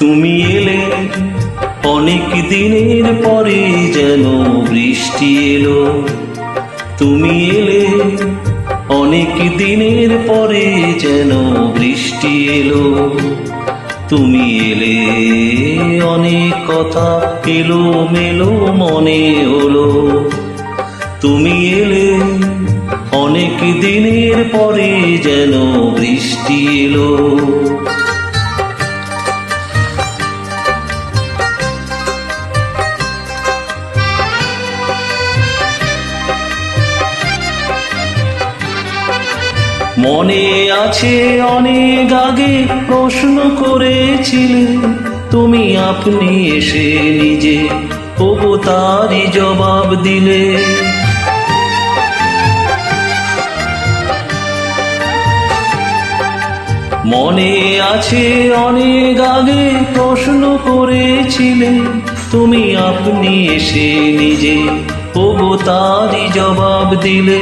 তুমি এলে অনেক দিনের পরে যেন বৃষ্টি এলো। তুমি এলে অনেক দিনের পরে যেন বৃষ্টি এলো। তুমি এলে অনেক কথা এলো মেলো মনে হলো। তুমি এলে অনেক দিনের পরে যেন বৃষ্টি এলো। মনে আছে অনেক আগে প্রশ্ন করেছিলে তুমি, আপনি এসে নিজে ওগো তারই জবাব দিলে। মনে আছে অনেক আগে প্রশ্ন করেছিলে তুমি, আপনি এসে নিজে ওগো তারই জবাব দিলে।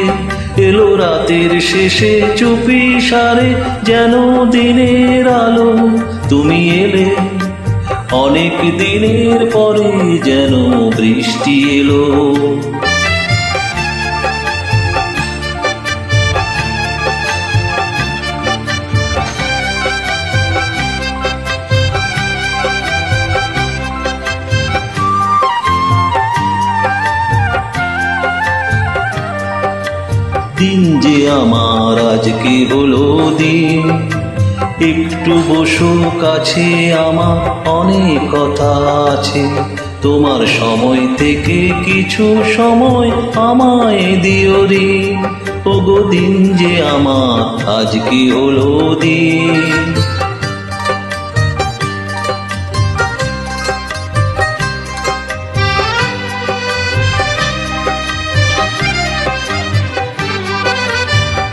এলো রাতের শেষে চুপি সারে যেন দিনের আলো। তুমি এলে অনেক দিনের পরে যেন বৃষ্টি এলো। দিন যে আমার আজকে হলো দিন, একটু বসো কাছে, আমার অনেক কথা আছে। তোমার সময় থেকে কিছু সময় আমায় দিও ঋণ। ওগো দিন যে আমার আজকে হলো দিন।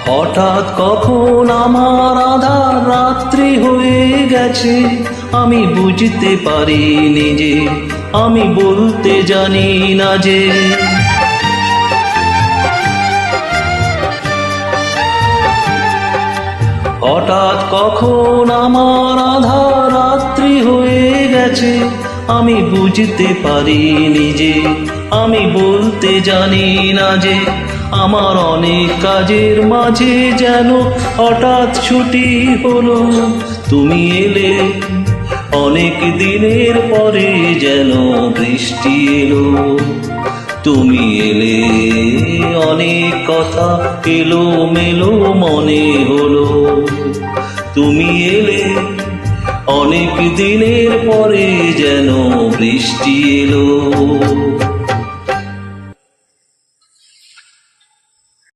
হঠাৎ কখন আমার আধার রাত্রি হয়ে গেছে, আমি বুঝতে পারিনি যে, আমি বলতে জানি না যে। হঠাৎ কখন আমার আধার রাত্রি হয়ে গেছে, আমি বুঝতে পারিনি যে, আমি বলতে জানি না যে। আমার অনেক কাজের মাঝে যেন হঠাৎ ছুটি হলো। তুমি এলে অনেক দিনের পরে যেন বৃষ্টি এলো। তুমি এলে অনেক কথা এলো মেলো মনে হলো। তুমি এলে অনেক দিনের পরে যেন বৃষ্টি এলো।